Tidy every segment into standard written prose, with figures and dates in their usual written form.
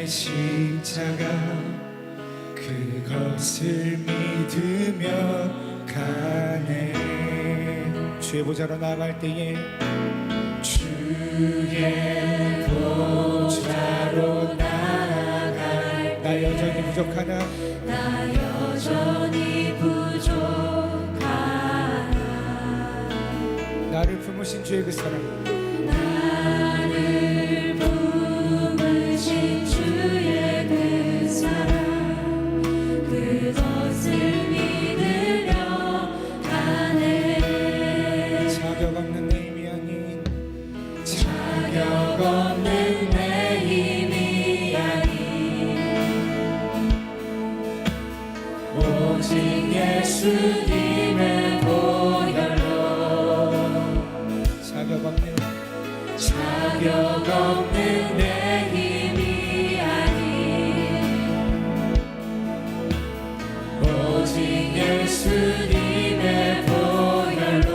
주의 십자가 그것을 믿으며 가네. 주의 보좌로 나아갈 때에 주의 보좌로 나아갈 나 여전히 부족하나 나 여전히 부족하나 나를 품으신 주의 그 사랑 나를 품으신 주의 그 사랑 그것을 믿으려 가네. 자격 없는 내 힘이 아닌 자격 없는 내 힘이 아닌 오직 예수님의 보혈로 자격 없는 내 힘이 아닌 오직 예수님의 보혈로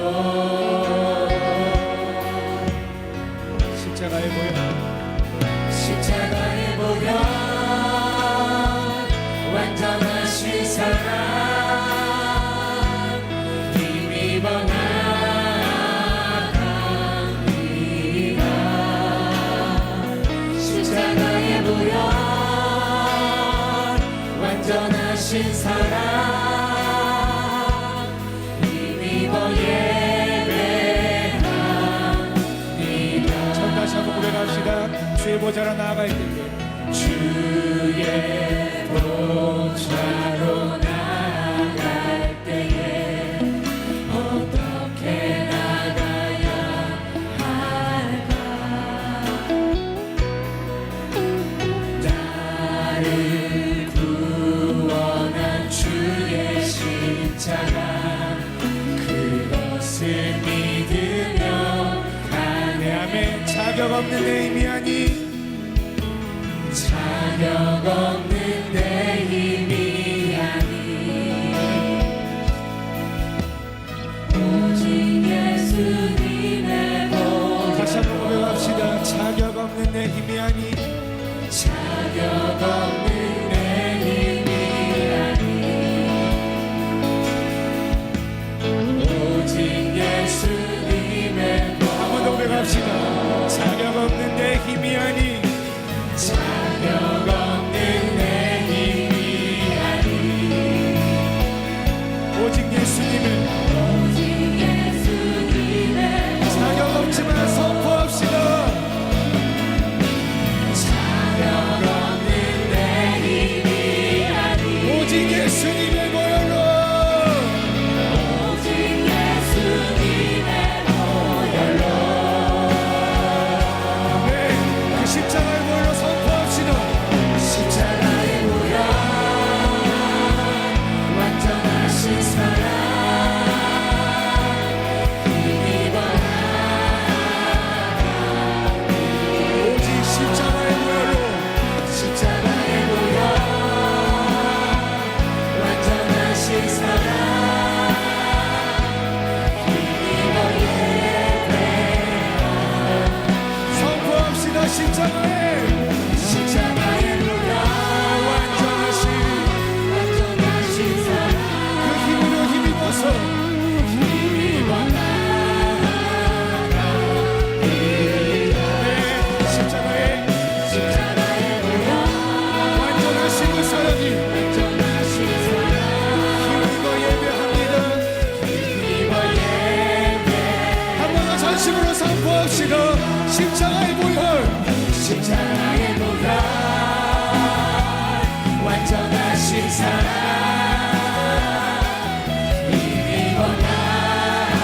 십자가의 보혈 십자가의 보혈 완전하신 사랑 힘입어 나아갑니다. 십자가의 보혈 완전하신 사랑 힘입어 예배합니다. 전 다시 한번 고백합시다. 주의 보좌로 나아갈 때에 주의 보좌로 나아갈 때에 어떻게 나가야 할까? 나를 구원한 주의 십자가 그것을 믿으며 가네. 아멘. 자격 없는 내 힘이 아닌 자격 없는 내 힘이 아닌 오직 예수님의 다시 한번 보혈로 고백합시다. 자격 없는 내 힘이 아닌 자격 없는 내 힘이 아닌 오직 예수님의 한 번 더 고백합시다. 자격 없는 내 힘이 아닌 자격 없는 내 힘이 아닌 오직 예수님의 오직 예수님의 자격 없지만 선포합시다. 자격 없는 내 힘이 아닌 오직 예수님의 보혈로 오직 예수님의 보혈로 네, 그 십자가의 보혈로 선포합시다. 십자가의 보혈 완전하신 사랑 힘입어 오직 십자가의 보혈로 십자가의 보혈 완전하신 사랑 힘입어 선포합시다. 십자가의 십자가의 보혈 완전하신 완전하신 사랑 그 힘으로 힘입어서 힘입어 네, 십자가의 십자가의 보혈 완전하신 그 사랑이 완전하신 사랑 힘입어 예배합니다. 힘입어 예배 한 번 더 전심으로 선포합시다. 십자가의 보혈 십자가의 보혈 완전하신 사랑 힘입어 나아갑니다.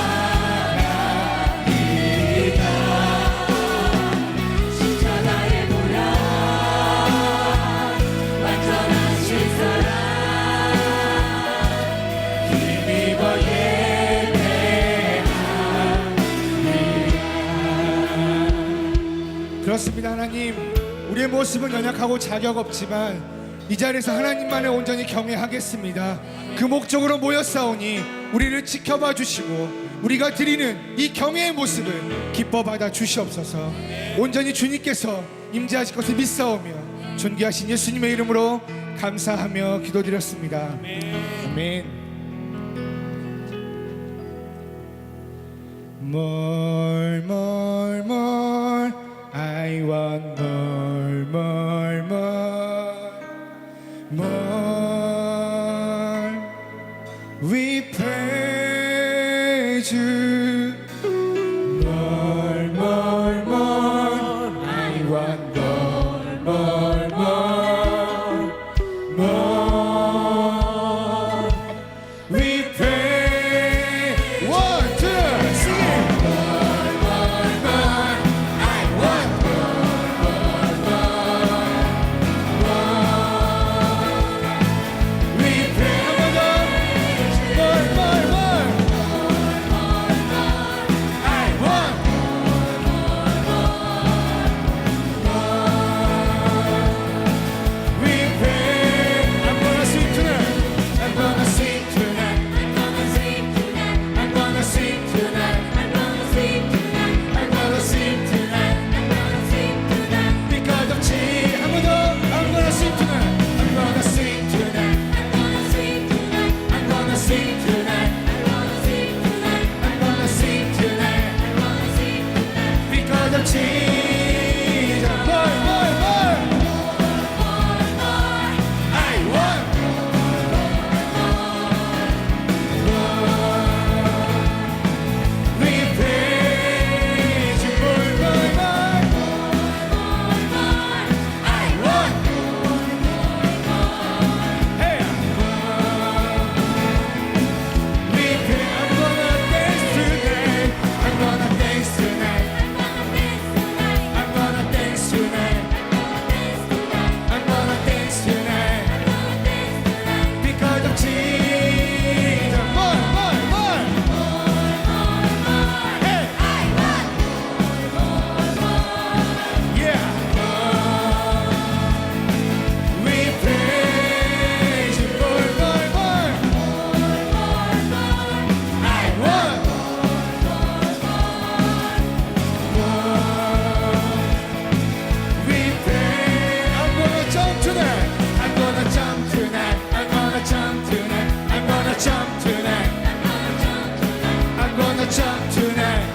십자가의 보혈 완전하신 사랑 힘입어 예배합니다. 그렇습니다. 하나님, 우리의 모습은 연약하고 자격 없지만 이 자리에서 하나님만을 온전히 경외하겠습니다. 그 목적으로 모였사오니 우리를 지켜봐 주시고 우리가 드리는 이 경외의 모습을 기뻐 받아 주시옵소서. 온전히 주님께서 임재하실 것을 믿사오며 존귀하신 예수님의 이름으로 감사하며 기도드렸습니다. 아멘. More, more, more. I want more, more, more. More. We praise you. More, more, more. I want more, more, more. More. We pray. 1, 2, sing it. More, more, more. I want more, more, more. More. We pray. More, more, more. I want we pray. I'm gonna sing tonight. I'm gonna sing tonight. I'm gonna sing tonight. I'm gonna sing tonight. Because of Jesus. I'm gonna sing tonight. I'm gonna sing tonight. I'm gonna sing tonight. I'm gonna sing tonight. Because of Jesus. More, more, more. I want we praise you. More, more, more. I want hey. We pray. I'm gonna dance tonight. I'm gonna dance tonight. I'm gonna dance tonight. I'm gonna dance tonight. Because of Jesus. More, more, more. Hey. Yeah. We praise you. More, more, more. I want we pray. I'm gonna jump tonight. I'm gonna jump tonight. I'm gonna jump tonight. I'm gonna jump tonight. I'm gonna jump tonight.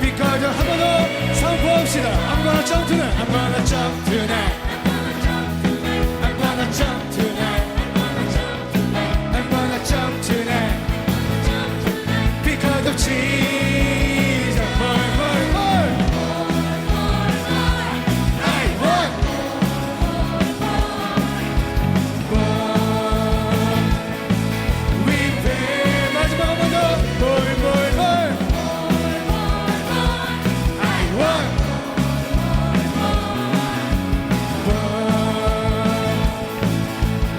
Because 한 번 더 선포합시다. I'm gonna jump tonight. I'm gonna jump tonight. I'm gonna jump tonight. I'm gonna jump tonight. Because of Jesus. More, more, more. I want more. We pray. 마지막 한 번 더. More, more, more. I want more.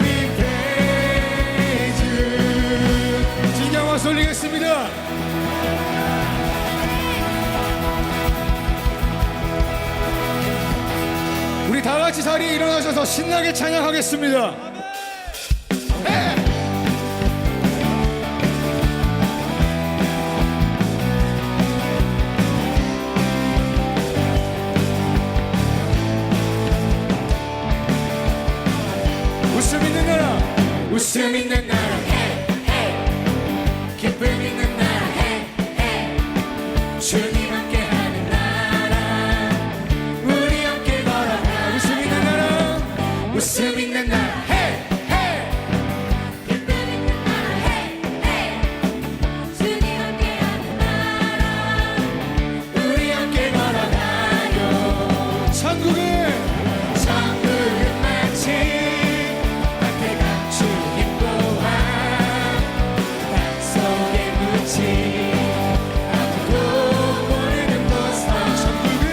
We praise you. 진정한 올리겠습니다. 우리 다 같이 자리에 일어나셔서 신나게 찬양하겠습니다. 네. 웃음 있는 나라, 웃음 있는 나라, 기쁨 있는 나라, 주님 함께하는 나라, 우리 함께 걸어가. 웃음 있는 나라, 웃음 있는 나라, 우리 함께 걸어가요. 천국은 마치 앞에 감추인 보화 땅 속에 묻힌 아무도 모르는 보석. 천국은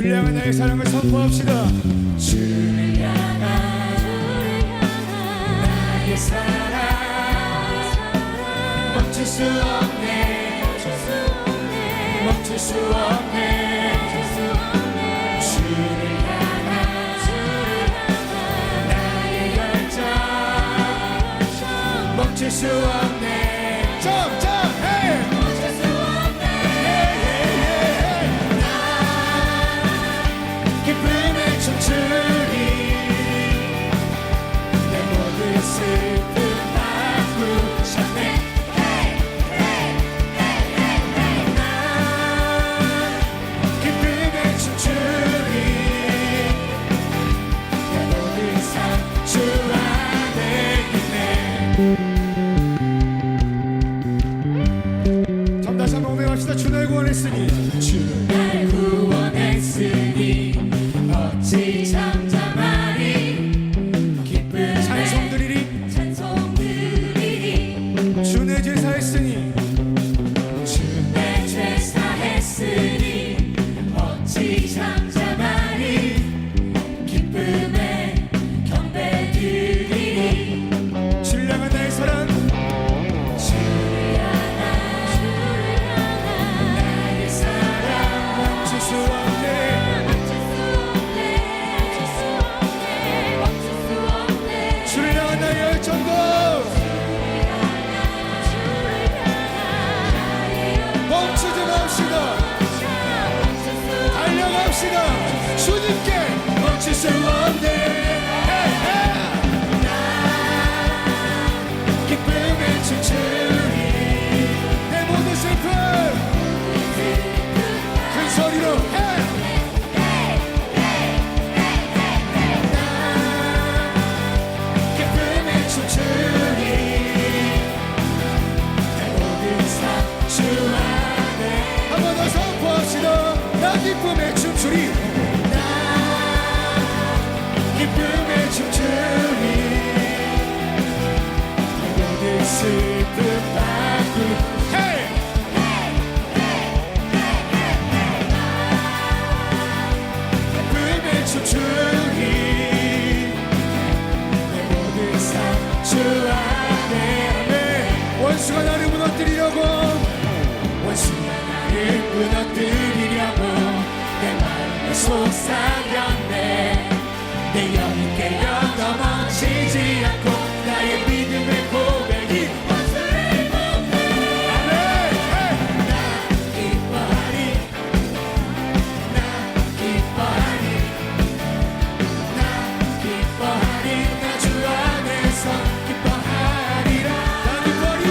주를 향한 나의 사랑을 선포합시다. 주를 향한 나의 사랑 멈출 수 없네 멈출 수 없네 주를 향한 나의 열정 멈출 수 없네 점점 헤이 멈출 수 없네 나 기쁨에 춤추리 내 모든 슬픔 바꾸셨네 나 기쁨에 춤추리 내 모든 삶 주 안에 있네 참 다시 한번 고백합시다. 주 날 구원했으니 주 날 구원했으니 어찌 잠잠하리 기쁜 찬송 드리리. 찬송 드리리 주 내 제사했으니 주 내 죄 사했으니 어찌 잠잠하리 기쁨에 경배 드리리 주를 향한 나의 사랑 주를 향한 나의 사랑 멈출 수 없네. 주를 향한 나의 열정도 멈추지 맙시다. 달려갑시다. 주님께 멈출 수 없네. 기쁨에 춤추리 내 모든 슬픔 큰 소리로 기쁨에 춤추리 내 모든 삶 주 안에 한 번 더 선포합시다. 나 기쁨에 춤추리. 나 기쁨에 춤추리 내 모든 슬픔 바꾸 헤이 기쁨에 춤추리 내 모든 삶 주 안에 네. 원수가 나를 무너뜨리려고 원수가 나를 무너뜨리려고 내 마음에 속삭였네 내 영이 깨어 넘어지지 않고 나의 믿음의 고백이 원수를 뽑네 아멘. 헤이. 나 기뻐하리 나 기뻐하리 나 기뻐하리 나 주 안에서 기뻐하리라 나 기뻐리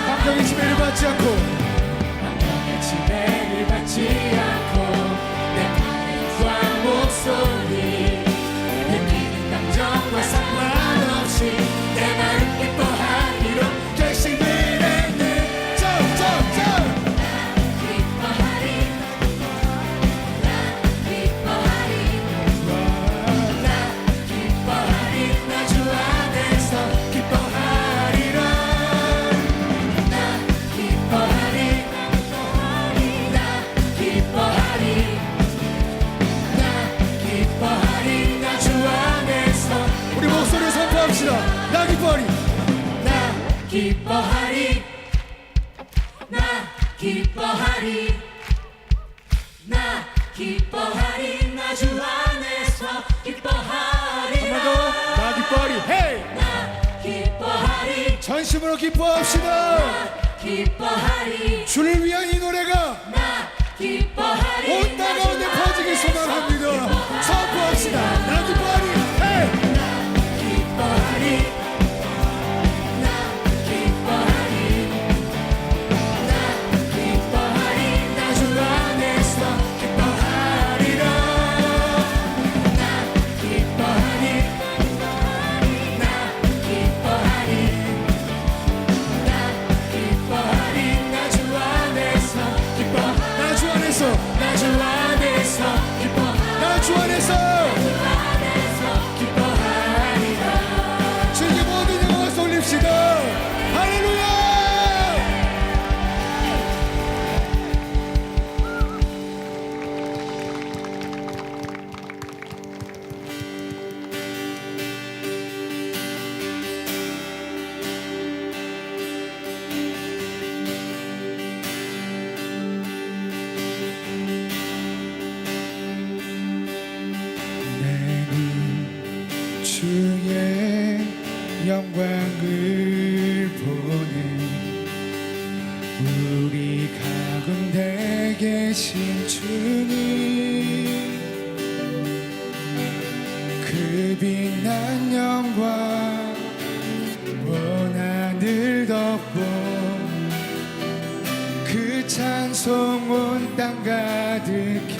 감정의 지배를 받지 않고 환경의 지배를 받지 않고 내 마음과 목소리 느끼는 감정과 상관없이 내 마음 기뻐하리로 결심을 했네 점점점 기뻐하리 나 기뻐하리 나 기뻐하리 나 주 안에서 기뻐하리라 나 기뻐하리 나 기뻐하리 나 기뻐하리 나 주 안에서 우리 목소리를 선포합시다. 나 기뻐리 나 기뻐하리 나 기뻐하리 나 기뻐하리 나 주 안에서 기뻐하리라 한 번 더. 나 기뻐리 헤이 나 기뻐하리 전심으로 기뻐합시다. 기뻐하리 주를 위한 이 노래가 나 기뻐하리 온 땅 가운데 퍼지길 소망합니다. 선포합시다. 나 기뻐리 헤이 기뻐하리 나 기뻐하리 나 기뻐하리 나 주 안에서 기뻐하리라 나 기뻐하리 나 기뻐하리 나 기뻐하리 나 주 안에서 기뻐하리 나 주 안에서 나 주 안에서 기뻐하리라 주의 영광을 보내 우리 가운데 계신 주님 그 빛난 영광 온 하늘 덮고 그 찬송 온 땅 가득해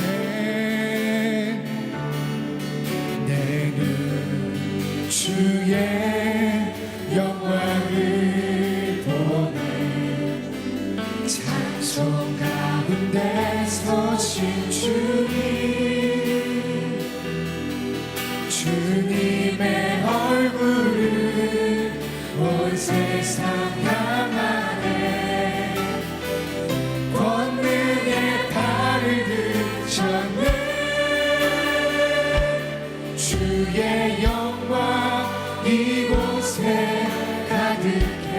내 눈 주의 영광을 보내 찬송 가운데 서신 주님의 얼굴을 온 세상 향하네 권능의 팔을 드셨네 주의 영광 이곳에 가득해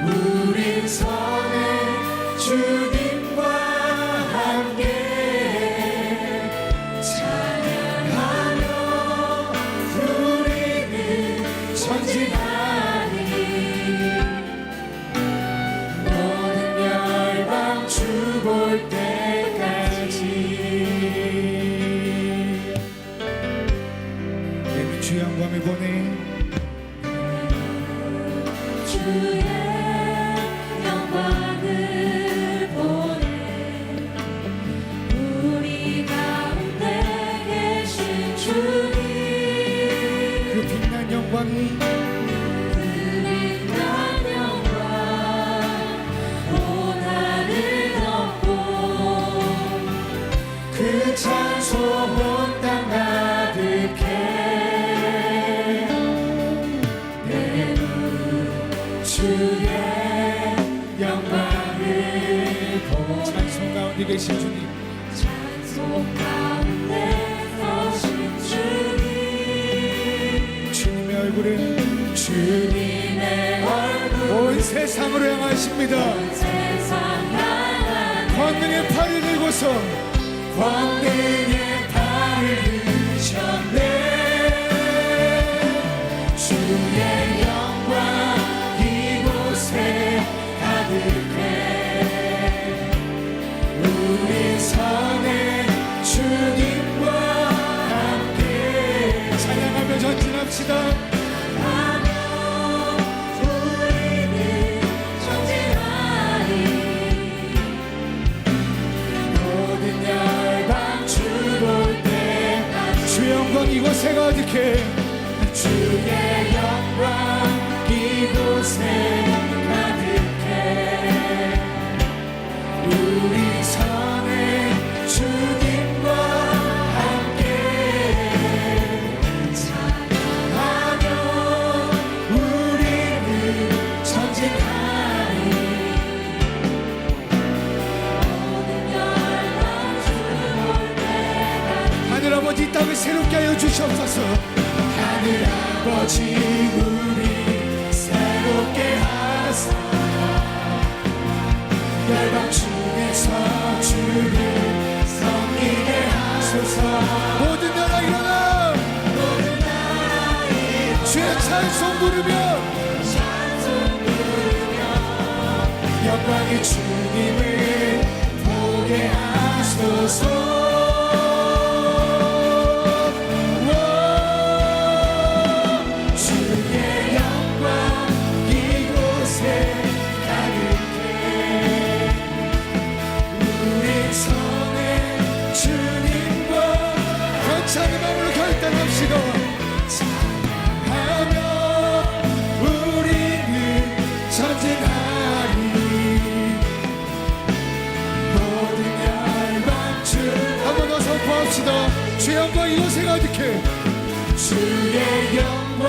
우린 선해 주님과 함께 찬양하며 우리는 전진하니 모든 열방 주 볼 때까지 내 주 영광을 보내 주의 영광을 보내 우리 가운데 계신 주님 그 빛난 영광이 그 빛난 영광 온 하늘 덮고 그 찬송 온 땅 가득해 내 눈 주의 영광을 보내 찬송 가운데 계신 주님 찬송 가운데 서신 주님 주님의 얼굴은 주님의 얼굴 온 세상으로 향하십니다 세상 향한 권능의 팔을 들고서 권능의 팔을 드셨네 주의 영광 이곳에 가득해 우리 선해 주님과 함께 찬양하며 전진합시다 하며 우리는 전진하리 모든 열방 주 볼 때까지 주 영광 이곳에 가득해 주의 영광 이곳에 가득해 우리 선해 주님과 함께 찬양하며 우리는 전진하리 모든 열방 주볼 때까지 하늘 아버지 이 땅을 새롭게 하여 주시옵소서 하늘 아버지 우리 새롭게 하사 열방 중에서 주를 섬기게 하소서 모든 나라 일어나 주의 찬송 부르며 영광의 주님을 보게 하소서 주의 영광 이곳에 가득해 우리 선해 주님과 거창한 마음으로 결단합시다 찬양하며 우리는 전진하리 모든 열방 주 한번 더 선포합시다 주의 영광 이곳에 가득해 주의 영광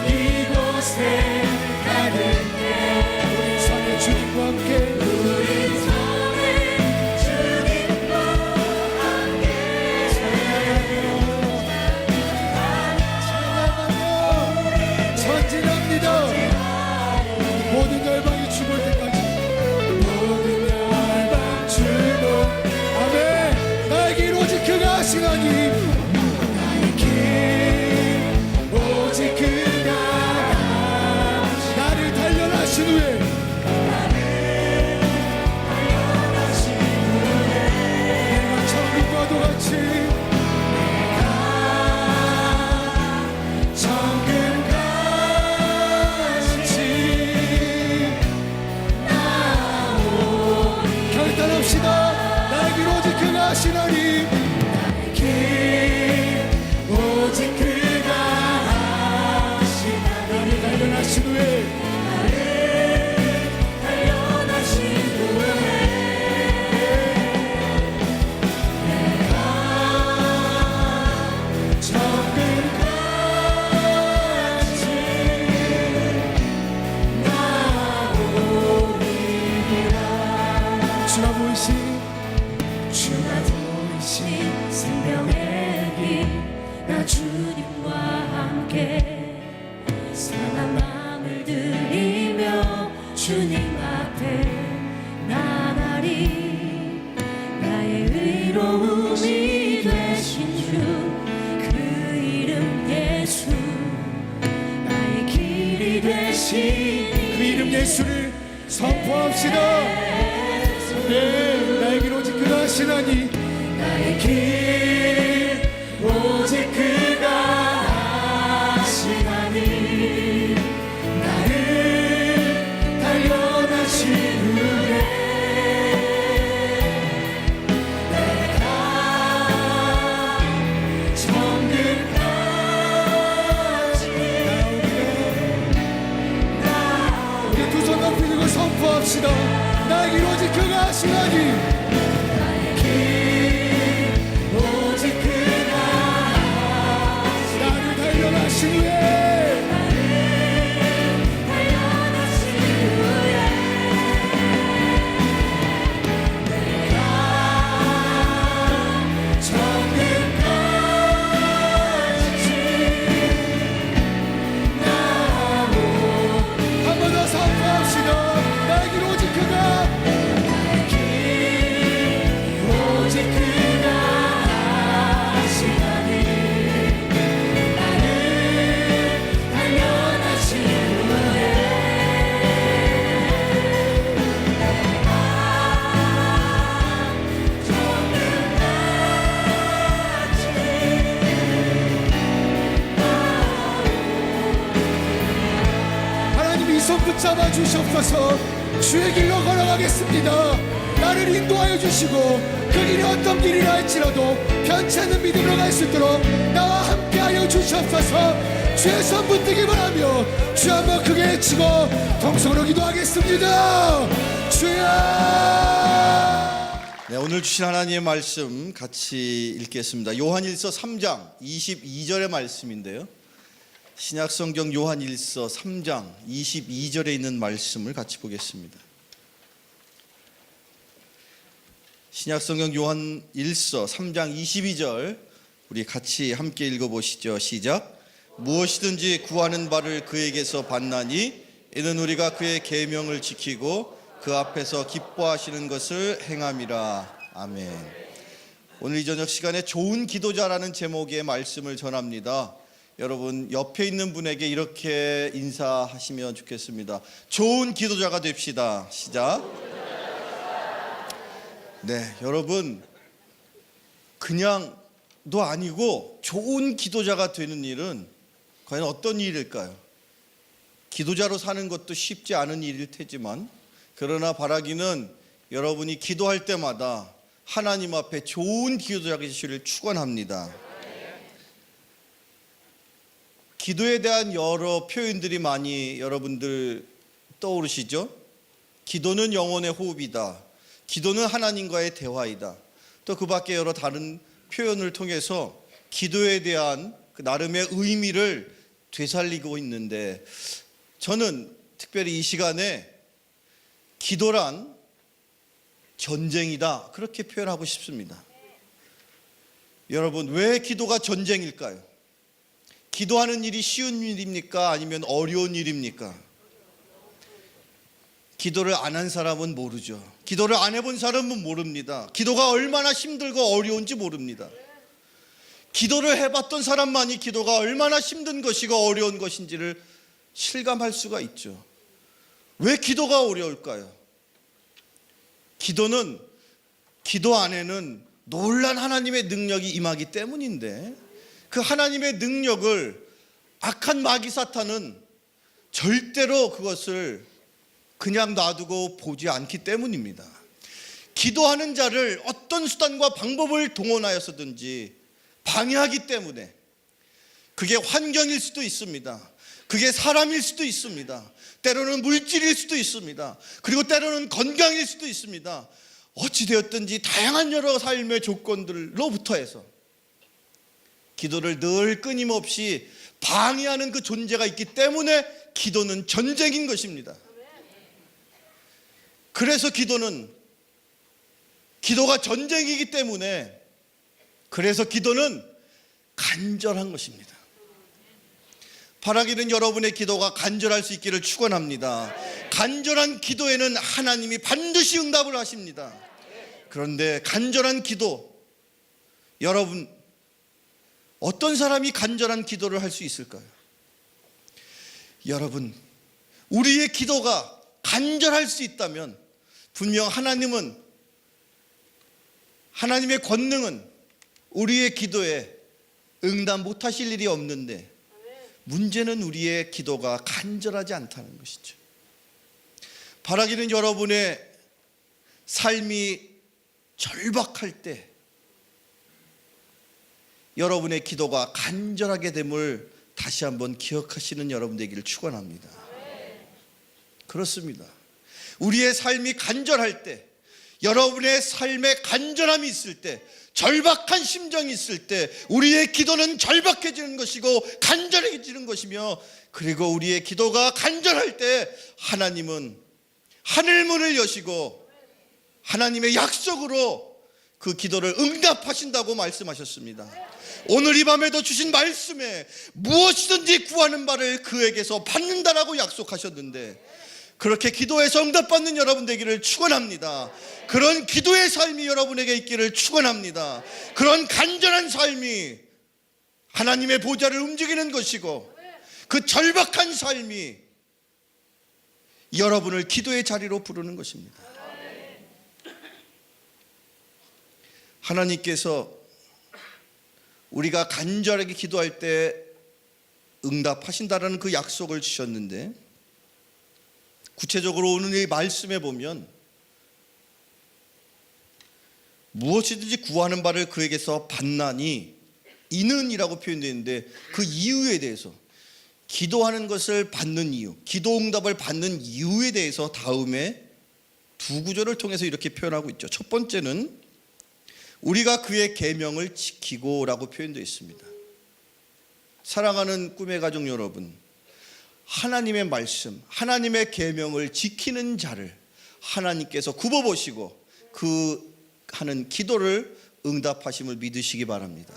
이곳에 가득해 우리 선해 주님과 함께 우리 선해 주님과 함께 찬양하며 전진합니다 모든 열방이 죽을 때까지 모든 열방 주고 아멘 나에게 이루어진 그가 하신 하나님 나에게 오직 그가 하시나니 나를 단련하신 후에 단련하신 후에 주가 보이신 주가 보이신 생명의 길나 주님과 함께 상한 마음을 들이며 주님 앞에 나가리 나의 의로움이 되신 주 그 이름 예수 나의 길이 되신 그 이름 예수를 선포합시다. 네, 나의 길 오직 그가 하시나니 나의 길 오직 그가 하시나니 나를 단련하신 후에 내가 정끝까지 우리 두 손 높이 들고 선포합시다. 나의 길 오직 그가 하시나니 나의 길 오직 그가 나를 단련하신 후에 단련하신 후에 내가 정끝까지 나오리 한 번 더 선포합시다. 나의 길 오직 그가 나의 길 오직 그가 하시나니 나를 단련하신 후에 하나님 이 손 붙잡아 주시옵소서. 주의 길로 걸어가겠습니다. 나를 인도하여 주시고 그 길이 어떤 길이라 할지라도 변치 않는 믿음으로 갈 수 있도록 나와 함께하여 주시옵소서. 주의 손 붙들기 바라며 주 한번 크게 외치고 통성으로 기도하겠습니다. 주여. 네, 오늘 주신 하나님의 말씀 같이 읽겠습니다. 요한일서 3장 22절의 말씀인데요. 신약성경 요한일서 3장 22절에 있는 말씀을 같이 보겠습니다. 신약성경 요한일서 3장 22절 우리 같이 함께 읽어보시죠. 시작. 무엇이든지 구하는 바를 그에게서 받나니 이는 우리가 그의 계명을 지키고 그 앞에서 기뻐하시는 것을 행함이라. 아멘. 오늘 이 저녁 시간에 좋은 기도자라는 제목의 말씀을 전합니다. 여러분 옆에 있는 분에게 이렇게 인사하시면 좋겠습니다. 좋은 기도자가 됩시다. 시작. 네, 여러분 그냥도 아니고 좋은 기도자가 되는 일은 과연 어떤 일일까요? 기도자로 사는 것도 쉽지 않은 일일 테지만 그러나 바라기는 여러분이 기도할 때마다 하나님 앞에 좋은 기도자가 되시기를 축원합니다. 기도에 대한 여러 표현들이 많이 여러분들 떠오르시죠? 기도는 영혼의 호흡이다. 기도는 하나님과의 대화이다. 또 그 밖에 여러 다른 표현을 통해서 기도에 대한 그 나름의 의미를 되살리고 있는데 저는 특별히 이 시간에 기도란 전쟁이다 그렇게 표현하고 싶습니다. 여러분 왜 기도가 전쟁일까요? 기도하는 일이 쉬운 일입니까? 아니면 어려운 일입니까? 기도를 안 한 사람은 모르죠. 기도를 안 해본 사람은 모릅니다. 기도가 얼마나 힘들고 어려운지 모릅니다. 기도를 해봤던 사람만이 기도가 얼마나 힘든 것이고 어려운 것인지를 실감할 수가 있죠. 왜 기도가 어려울까요? 기도는 기도 안에는 놀란 하나님의 능력이 임하기 때문인데 그 하나님의 능력을 악한 마귀 사탄은 절대로 그것을 그냥 놔두고 보지 않기 때문입니다. 기도하는 자를 어떤 수단과 방법을 동원하여서든지 방해하기 때문에 그게 환경일 수도 있습니다. 그게 사람일 수도 있습니다. 때로는 물질일 수도 있습니다. 그리고 때로는 건강일 수도 있습니다. 어찌되었든지 다양한 여러 삶의 조건들로부터 해서 기도를 늘 끊임없이 방해하는 그 존재가 있기 때문에 기도는 전쟁인 것입니다. 그래서 기도가 전쟁이기 때문에 그래서 기도는 간절한 것입니다. 바라기는 여러분의 기도가 간절할 수 있기를 축원합니다. 간절한 기도에는 하나님이 반드시 응답을 하십니다. 그런데 간절한 기도, 여러분 어떤 사람이 간절한 기도를 할 수 있을까요? 여러분, 우리의 기도가 간절할 수 있다면 분명 하나님의 권능은 우리의 기도에 응답 못하실 일이 없는데 문제는 우리의 기도가 간절하지 않다는 것이죠. 바라기는 여러분의 삶이 절박할 때 여러분의 기도가 간절하게 됨을 다시 한번 기억하시는 여러분 되기를 축원합니다. 그렇습니다. 우리의 삶이 간절할 때, 여러분의 삶에 간절함이 있을 때, 절박한 심정이 있을 때 우리의 기도는 절박해지는 것이고 간절해지는 것이며, 그리고 우리의 기도가 간절할 때 하나님은 하늘문을 여시고 하나님의 약속으로 그 기도를 응답하신다고 말씀하셨습니다. 오늘 이 밤에도 주신 말씀에 무엇이든지 구하는 바를 그에게서 받는다라고 약속하셨는데, 그렇게 기도해서 응답받는 여러분 되기를 축원합니다. 그런 기도의 삶이 여러분에게 있기를 축원합니다. 그런 간절한 삶이 하나님의 보좌를 움직이는 것이고, 그 절박한 삶이 여러분을 기도의 자리로 부르는 것입니다. 하나님께서 우리가 간절하게 기도할 때 응답하신다라는 그 약속을 주셨는데, 구체적으로 오늘 이 말씀에 보면 무엇이든지 구하는 바를 그에게서 받나니, 이는이라고 표현되어 있는데 그 이유에 대해서, 기도하는 것을 받는 이유, 기도 응답을 받는 이유에 대해서 다음에 두 구절을 통해서 이렇게 표현하고 있죠. 첫 번째는 우리가 그의 계명을 지키고 라고 표현되어 있습니다. 사랑하는 꿈의 가족 여러분, 하나님의 말씀, 하나님의 계명을 지키는 자를 하나님께서 굽어보시고 그 하는 기도를 응답하심을 믿으시기 바랍니다.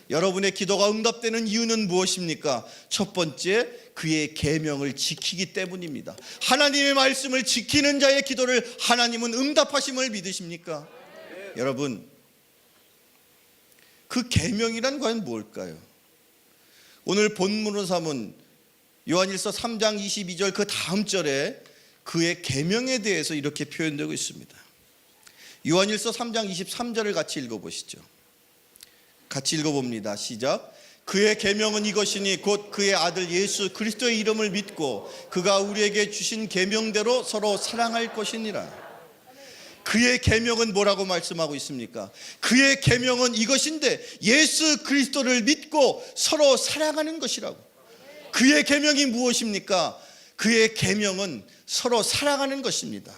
여러분의 기도가 응답되는 이유는 무엇입니까? 첫 번째, 그의 계명을 지키기 때문입니다. 하나님의 말씀을 지키는 자의 기도를 하나님은 응답하심을 믿으십니까? 여러분, 그 계명이란 과연 뭘까요? 오늘 본문으로 삼은 요한일서 3장 22절 그 다음 절에 그의 계명에 대해서 이렇게 표현되고 있습니다. 요한일서 3장 23절을 같이 읽어보시죠. 같이 읽어봅니다. 시작. 그의 계명은 이것이니 곧 그의 아들 예수 그리스도의 이름을 믿고 그가 우리에게 주신 계명대로 서로 사랑할 것이니라. 그의 계명은 뭐라고 말씀하고 있습니까? 그의 계명은 이것인데 예수 그리스도를 믿고 서로 사랑하는 것이라고. 그의 계명이 무엇입니까? 그의 계명은 서로 사랑하는 것입니다.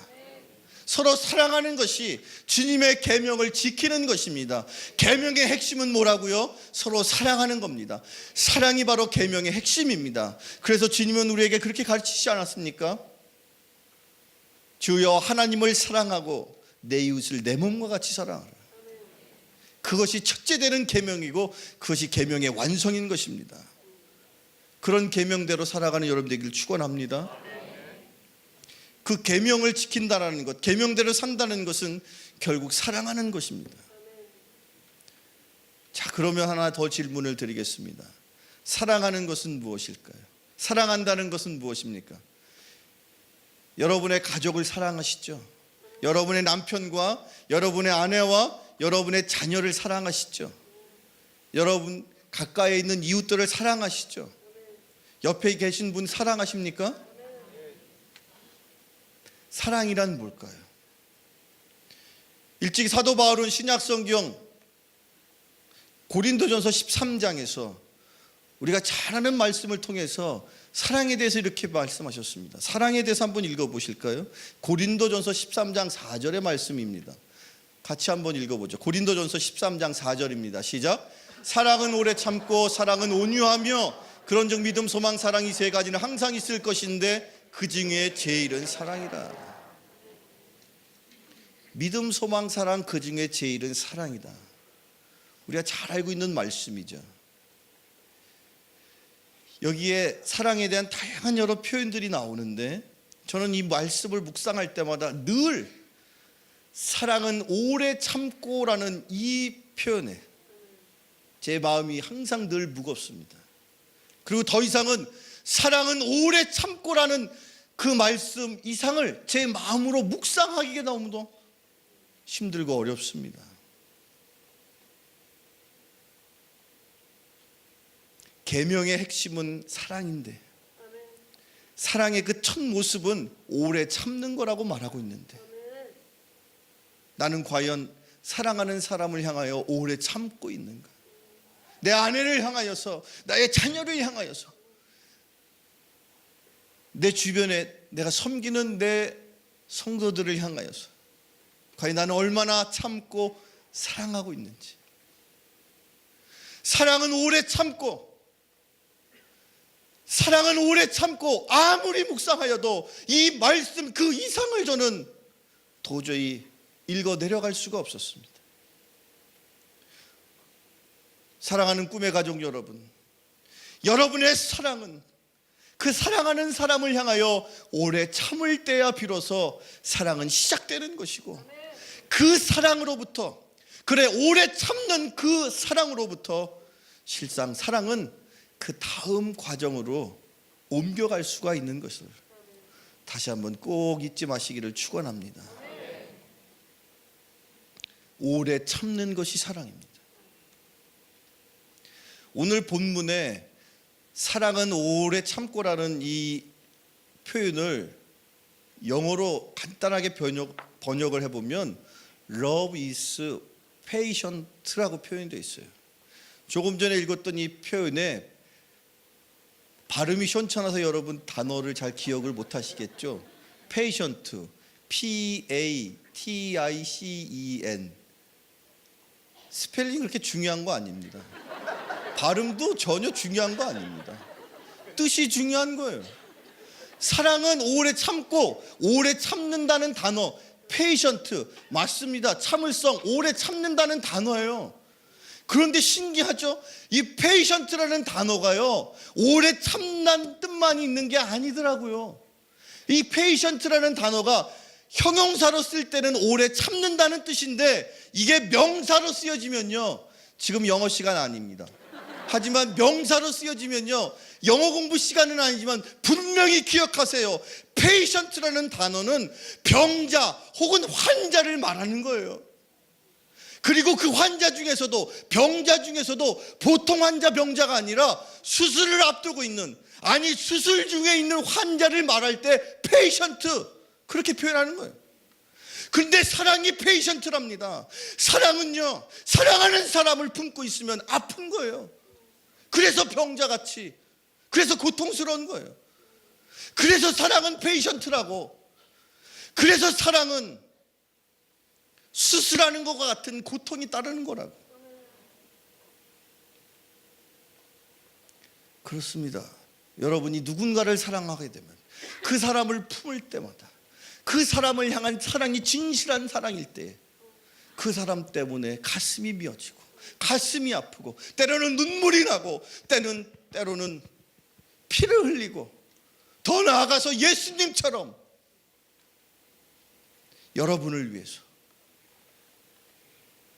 서로 사랑하는 것이 주님의 계명을 지키는 것입니다. 계명의 핵심은 뭐라고요? 서로 사랑하는 겁니다. 사랑이 바로 계명의 핵심입니다. 그래서 주님은 우리에게 그렇게 가르치지 않았습니까? 주여 하나님을 사랑하고 내 이웃을 내 몸과 같이 사랑하라. 그것이 첫째 되는 계명이고 그것이 계명의 완성인 것입니다. 그런 계명대로 살아가는 여러분 되기를 축원합니다. 그 계명을 지킨다라는 것, 계명대로 산다는 것은 결국 사랑하는 것입니다. 자, 그러면 하나 더 질문을 드리겠습니다. 사랑하는 것은 무엇일까요? 사랑한다는 것은 무엇입니까? 여러분의 가족을 사랑하시죠? 여러분의 남편과 여러분의 아내와 여러분의 자녀를 사랑하시죠? 여러분 가까이에 있는 이웃들을 사랑하시죠? 옆에 계신 분 사랑하십니까? 사랑이란 뭘까요? 일찍이 사도 바울은 신약성경 고린도전서 13장에서 우리가 잘 아는 말씀을 통해서 사랑에 대해서 이렇게 말씀하셨습니다. 사랑에 대해서 한번 읽어보실까요? 고린도전서 13장 4절의 말씀입니다. 같이 한번 읽어보죠. 고린도전서 13장 4절입니다. 시작. 사랑은 오래 참고 사랑은 온유하며 그런즉 믿음, 소망, 사랑 이 세 가지는 항상 있을 것인데 그 중에 제일은 사랑이라. 믿음, 소망, 사랑 그 중에 제일은 사랑이다. 우리가 잘 알고 있는 말씀이죠. 여기에 사랑에 대한 다양한 여러 표현들이 나오는데 저는 이 말씀을 묵상할 때마다 늘 사랑은 오래 참고라는 이 표현에 제 마음이 항상 늘 무겁습니다. 그리고 더 이상은 사랑은 오래 참고라는 그 말씀 이상을 제 마음으로 묵상하기가 너무도 힘들고 어렵습니다. 계명의 핵심은 사랑인데 사랑의 그 첫 모습은 오래 참는 거라고 말하고 있는데 나는 과연 사랑하는 사람을 향하여 오래 참고 있는가? 내 아내를 향하여서, 나의 자녀를 향하여서, 내 주변에 내가 섬기는 내 성도들을 향하여서 과연 나는 얼마나 참고 사랑하고 있는지. 사랑은 오래 참고, 사랑은 오래 참고 아무리 묵상하여도 이 말씀 그 이상을 저는 도저히 읽어 내려갈 수가 없었습니다. 사랑하는 꿈의 가족 여러분, 여러분의 사랑은 그 사랑하는 사람을 향하여 오래 참을 때야 비로소 사랑은 시작되는 것이고 그 사랑으로부터, 그래 오래 참는 그 사랑으로부터 실상 사랑은 그 다음 과정으로 옮겨갈 수가 있는 것을 다시 한번 꼭 잊지 마시기를 축원합니다. 오래 참는 것이 사랑입니다. 오늘 본문에 사랑은 오래 참고라는 이 표현을 영어로 간단하게 번역을 해보면 Love is patient라고 표현되어 있어요. 조금 전에 읽었던 이 표현에 발음이 시원찮아서 여러분 단어를 잘 기억을 못 하시겠죠. patient, P-A-T-I-C-E-N. 스펠링 그렇게 중요한 거 아닙니다. 발음도 전혀 중요한 거 아닙니다. 뜻이 중요한 거예요. 사랑은 오래 참고, 오래 참는다는 단어 patient 맞습니다. 참을성, 오래 참는다는 단어예요. 그런데 신기하죠? 이 patient라는 단어가요 오래 참는 뜻만 있는 게 아니더라고요. 이 patient라는 단어가 형용사로 쓸 때는 오래 참는다는 뜻인데 이게 명사로 쓰여지면요, 지금 영어 시간 아닙니다. 하지만 명사로 쓰여지면요, 영어 공부 시간은 아니지만 분명히 기억하세요. patient라는 단어는 병자 혹은 환자를 말하는 거예요. 그리고 그 환자 중에서도, 병자 중에서도 보통 환자, 병자가 아니라 수술을 앞두고 있는, 아니 수술 중에 있는 환자를 말할 때 patient 그렇게 표현하는 거예요. 그런데 사랑이 patient랍니다. 사랑은요, 사랑하는 사람을 품고 있으면 아픈 거예요. 그래서 병자같이, 그래서 고통스러운 거예요. 그래서 사랑은 patient라고, 그래서 사랑은 수술하는 것과 같은 고통이 따르는 거라고. 그렇습니다. 여러분이 누군가를 사랑하게 되면 그 사람을 품을 때마다, 그 사람을 향한 사랑이 진실한 사랑일 때 그 사람 때문에 가슴이 미어지고 가슴이 아프고 때로는 눈물이 나고 때로는 피를 흘리고 더 나아가서 예수님처럼 여러분을 위해서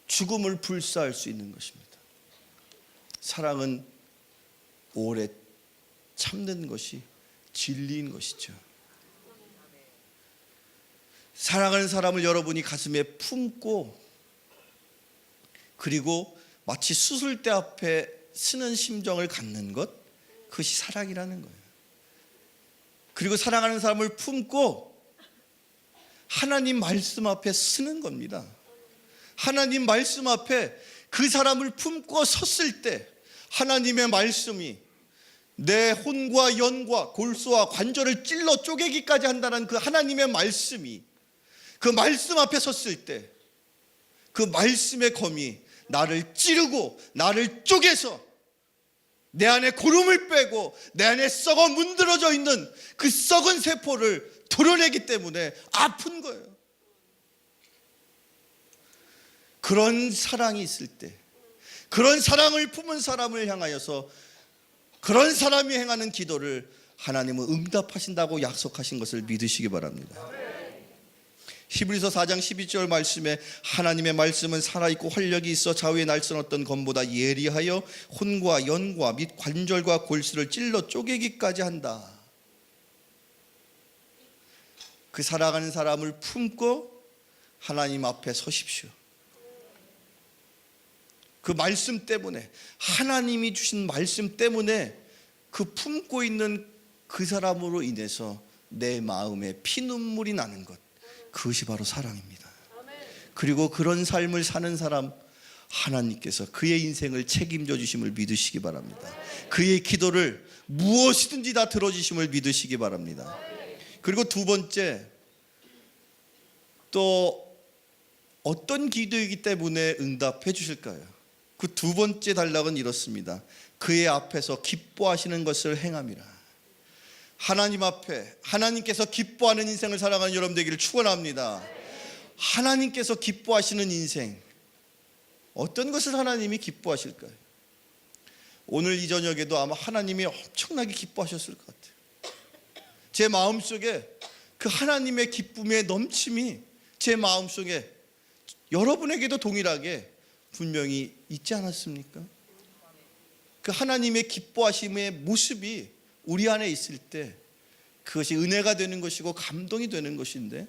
죽음을 불사할 수 있는 것입니다. 사랑은 오래 참는 것이 진리인 것이죠. 사랑하는 사람을 여러분이 가슴에 품고, 그리고 마치 수술대 앞에 쓰는 심정을 갖는 것, 그것이 사랑이라는 거예요. 그리고 사랑하는 사람을 품고 하나님 말씀 앞에 쓰는 겁니다. 하나님 말씀 앞에 그 사람을 품고 섰을 때 하나님의 말씀이 내 혼과 연과 골수와 관절을 찔러 쪼개기까지 한다는 그 하나님의 말씀이, 그 말씀 앞에 섰을 때 그 말씀의 검이 나를 찌르고 나를 쪼개서 내 안에 고름을 빼고 내 안에 썩어 문드러져 있는 그 썩은 세포를 도려내기 때문에 아픈 거예요. 그런 사랑이 있을 때, 그런 사랑을 품은 사람을 향하여서 그런 사람이 행하는 기도를 하나님은 응답하신다고 약속하신 것을 믿으시기 바랍니다. 히브리서 4장 12절 말씀에 하나님의 말씀은 살아있고 활력이 있어 좌우에 날선 어떤 검보다 예리하여 혼과 연과 및 관절과 골수를 찔러 쪼개기까지 한다. 그 사랑하는 사람을 품고 하나님 앞에 서십시오. 그 말씀 때문에, 하나님이 주신 말씀 때문에 그 품고 있는 그 사람으로 인해서 내 마음에 피눈물이 나는 것, 그것이 바로 사랑입니다. 그리고 그런 삶을 사는 사람, 하나님께서 그의 인생을 책임져 주심을 믿으시기 바랍니다. 그의 기도를 무엇이든지 다 들어주심을 믿으시기 바랍니다. 그리고 두 번째, 또 어떤 기도이기 때문에 응답해 주실까요? 그 두 번째 단락은 이렇습니다. 그의 앞에서 기뻐하시는 것을 행함이라. 하나님 앞에, 하나님께서 기뻐하는 인생을 살아가는 여러분 되기를 축원합니다. 하나님께서 기뻐하시는 인생, 어떤 것을 하나님이 기뻐하실까요? 오늘 이 저녁에도 아마 하나님이 엄청나게 기뻐하셨을 것 같아요. 제 마음속에 그 하나님의 기쁨의 넘침이 제 마음속에 여러분에게도 동일하게 분명히 있지 않았습니까? 그 하나님의 기뻐하심의 모습이 우리 안에 있을 때 그것이 은혜가 되는 것이고 감동이 되는 것인데,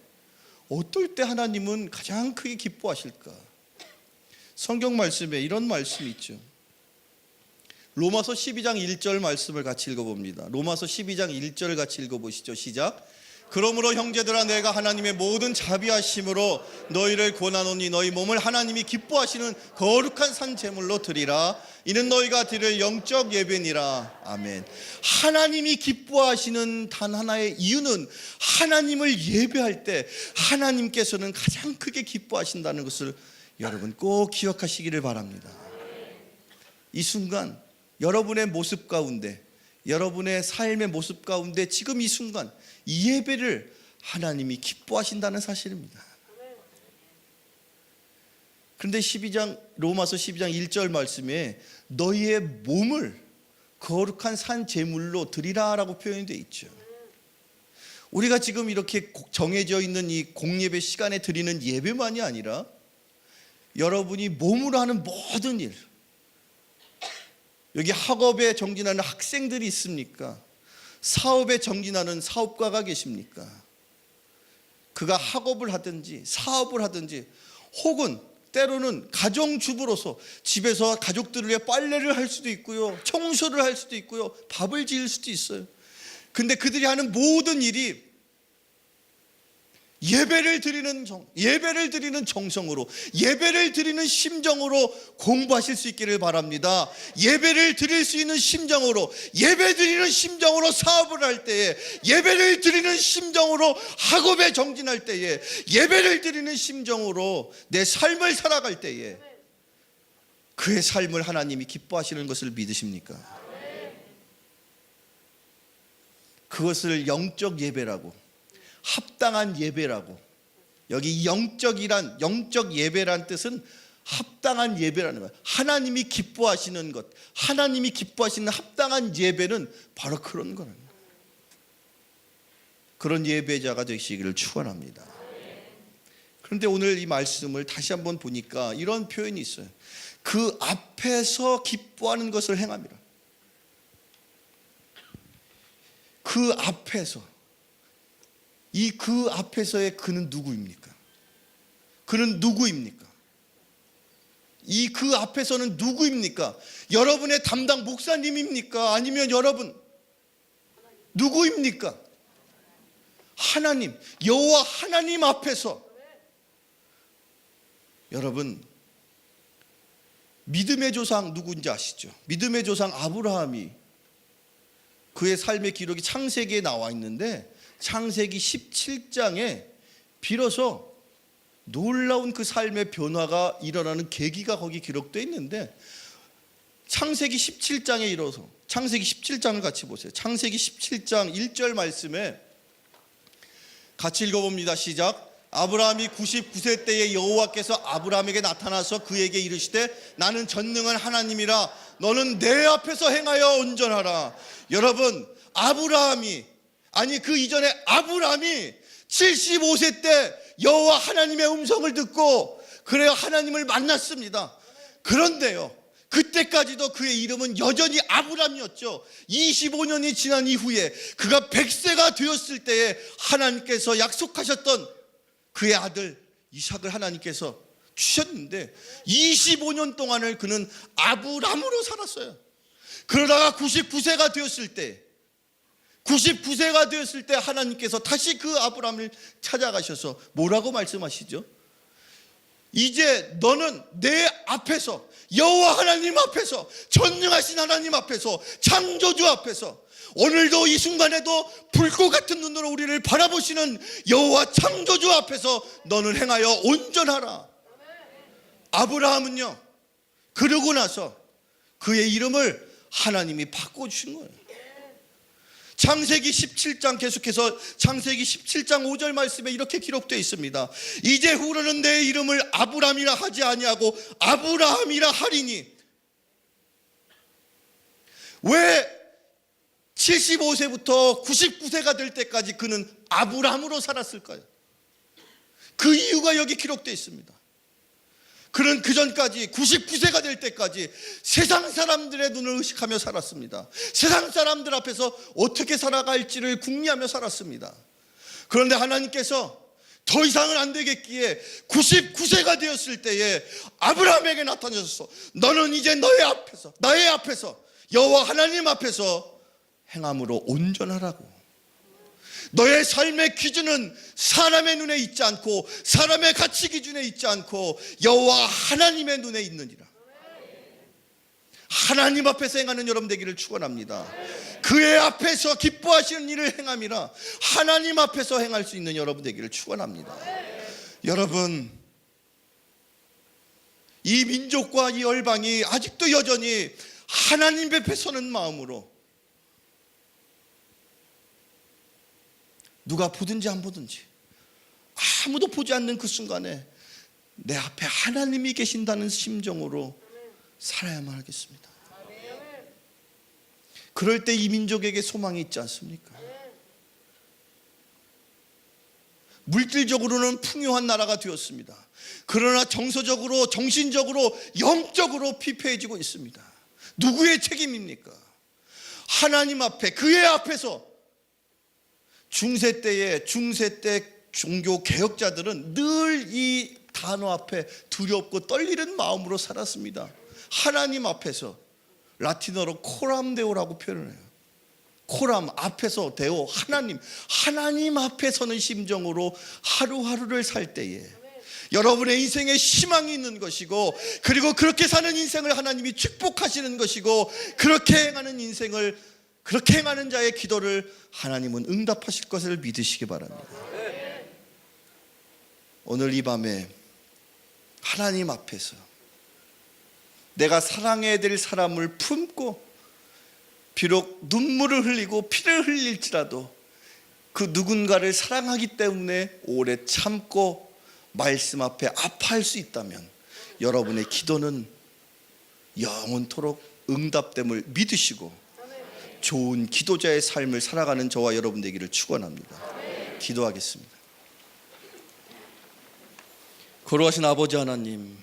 어떨 때 하나님은 가장 크게 기뻐하실까? 성경 말씀에 이런 말씀이 있죠. 로마서 12장 1절 말씀을 같이 읽어봅니다. 로마서 12장 1절 같이 읽어보시죠. 시작. 그러므로 형제들아, 내가 하나님의 모든 자비하심으로 너희를 권하노니 너희 몸을 하나님이 기뻐하시는 거룩한 산 제물로 드리라. 이는 너희가 드릴 영적 예배니라. 아멘. 하나님이 기뻐하시는 단 하나의 이유는 하나님을 예배할 때 하나님께서는 가장 크게 기뻐하신다는 것을 여러분 꼭 기억하시기를 바랍니다. 이 순간 여러분의 모습 가운데, 여러분의 삶의 모습 가운데 지금 이 순간 이 예배를 하나님이 기뻐하신다는 사실입니다. 그런데 로마서 12장 1절 말씀에 너희의 몸을 거룩한 산 제물로 드리라 라고 표현이 되어 있죠. 우리가 지금 이렇게 정해져 있는 이 공예배 시간에 드리는 예배만이 아니라 여러분이 몸으로 하는 모든 일, 여기 학업에 정진하는 학생들이 있습니까? 사업에 정진하는 사업가가 계십니까? 그가 학업을 하든지 사업을 하든지, 혹은 때로는 가정주부로서 집에서 가족들을 위해 빨래를 할 수도 있고요, 청소를 할 수도 있고요, 밥을 지을 수도 있어요. 근데 그들이 하는 모든 일이 예배를 드리는 정성으로, 예배를 드리는 심정으로 공부하실 수 있기를 바랍니다. 예배를 드릴 수 있는 심정으로, 예배 드리는 심정으로 사업을 할 때에, 예배를 드리는 심정으로 학업에 정진할 때에, 예배를 드리는 심정으로 내 삶을 살아갈 때에 그의 삶을 하나님이 기뻐하시는 것을 믿으십니까? 그것을 영적 예배라고, 합당한 예배라고, 여기 영적 예배란 뜻은 합당한 예배라는 거예요. 하나님이 기뻐하시는 것, 하나님이 기뻐하시는 합당한 예배는 바로 그런 거라는 거예요. 그런 예배자가 되시기를 축원합니다. 그런데 오늘 이 말씀을 다시 한번 보니까 이런 표현이 있어요. 그 앞에서 기뻐하는 것을 행함이라. 그 앞에서, 그 앞에서의 그는 누구입니까? 그는 누구입니까? 그 앞에서는 누구입니까? 여러분의 담당 목사님입니까? 아니면 여러분 누구입니까? 하나님, 여호와 하나님 앞에서. 여러분, 믿음의 조상 누구인지 아시죠? 믿음의 조상 아브라함이 그의 삶의 기록이 창세기에 나와 있는데 창세기 17장에 비로소 놀라운 그 삶의 변화가 일어나는 계기가 거기 기록되어 있는데 창세기 17장에 이뤄서 창세기 17장을 같이 보세요. 창세기 17장 1절 말씀에 같이 읽어봅니다. 시작. 아브라함이 99세 때에 여호와께서 아브라함에게 나타나서 그에게 이르시되 나는 전능한 하나님이라 너는 내 앞에서 행하여 온전하라. 여러분, 아브라함이 아니 그 이전에 아브라함이 75세 때 여호와 하나님의 음성을 듣고 그래야 하나님을 만났습니다. 그런데요, 그때까지도 그의 이름은 여전히 아브람이었죠. 25년이 지난 이후에 그가 100세가 되었을 때에 하나님께서 약속하셨던 그의 아들 이삭을 하나님께서 주셨는데 25년 동안을 그는 아브람으로 살았어요. 그러다가 99세가 되었을 때 하나님께서 다시 그 아브람을 찾아가셔서 뭐라고 말씀하시죠? 이제 너는 내 앞에서 여호와 하나님 앞에서 전능하신 하나님 앞에서 창조주 앞에서 오늘도 이 순간에도 불꽃 같은 눈으로 우리를 바라보시는 여호와 창조주 앞에서 너는 행하여 온전하라. 아브라함은요, 그러고 나서 그의 이름을 하나님이 바꿔주신 거예요. 창세기 17장 계속해서 창세기 17장 5절 말씀에 이렇게 기록되어 있습니다. 이제 후로는 내 이름을 아브람이라 하지 아니하고 아브라함이라 하리니. 왜 75세부터 99세가 될 때까지 그는 아브람으로 살았을까요? 그 이유가 여기 기록되어 있습니다. 그는 그 전까지 99세가 될 때까지 세상 사람들의 눈을 의식하며 살았습니다. 세상 사람들 앞에서 어떻게 살아갈지를 궁리하며 살았습니다. 그런데 하나님께서 더 이상은 안 되겠기에 99세가 되었을 때에 아브라함에게 나타나셔서 너는 이제 나의 앞에서 여호와 하나님 앞에서 행함으로 온전하라고. 너의 삶의 기준은 사람의 눈에 있지 않고 사람의 가치 기준에 있지 않고 여호와 하나님의 눈에 있느니라. 하나님 앞에서 행하는 여러분 되기를 축원합니다. 그의 앞에서 기뻐하시는 일을 행함이라 하나님 앞에서 행할 수 있는 여러분 되기를 축원합니다. 여러분, 이 민족과 이 열방이 아직도 여전히 하나님 앞에 서는 마음으로 누가 보든지 안 보든지 아무도 보지 않는 그 순간에 내 앞에 하나님이 계신다는 심정으로 살아야만 하겠습니다. 그럴 때 이 민족에게 소망이 있지 않습니까? 물질적으로는 풍요한 나라가 되었습니다. 그러나 정서적으로, 정신적으로, 영적으로 피폐해지고 있습니다. 누구의 책임입니까? 하나님 앞에, 그의 앞에서 중세 때 종교 개혁자들은 늘 이 단어 앞에 두렵고 떨리는 마음으로 살았습니다. 하나님 앞에서, 라틴어로 코람데오라고 표현을 해요. 코람, 앞에서 데오, 하나님 앞에 서는 심정으로 하루하루를 살 때에 여러분의 인생에 희망이 있는 것이고, 그리고 그렇게 사는 인생을 하나님이 축복하시는 것이고, 그렇게 행하는 자의 기도를 하나님은 응답하실 것을 믿으시기 바랍니다. 오늘 이 밤에 하나님 앞에서 내가 사랑해야 될 사람을 품고 비록 눈물을 흘리고 피를 흘릴지라도 그 누군가를 사랑하기 때문에 오래 참고 말씀 앞에 아파할 수 있다면 여러분의 기도는 영원토록 응답됨을 믿으시고 좋은 기도자의 삶을 살아가는 저와 여러분 되기를 축원합니다. 기도하겠습니다. 거룩하신 아버지 하나님,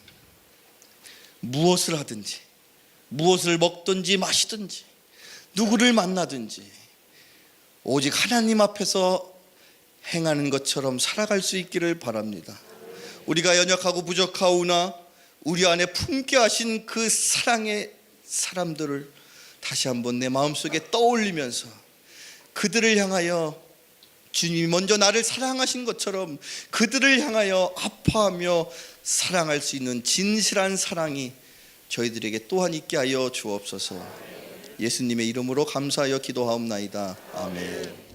무엇을 하든지, 무엇을 먹든지 마시든지, 누구를 만나든지 오직 하나님 앞에서 행하는 것처럼 살아갈 수 있기를 바랍니다. 우리가 연약하고 부족하오나 우리 안에 품게 하신 그 사랑의 사람들을 다시 한번 내 마음속에 떠올리면서 그들을 향하여 주님이 먼저 나를 사랑하신 것처럼 그들을 향하여 아파하며 사랑할 수 있는 진실한 사랑이 저희들에게 또한 있게 하여 주옵소서. 예수님의 이름으로 감사하여 기도하옵나이다. 아멘.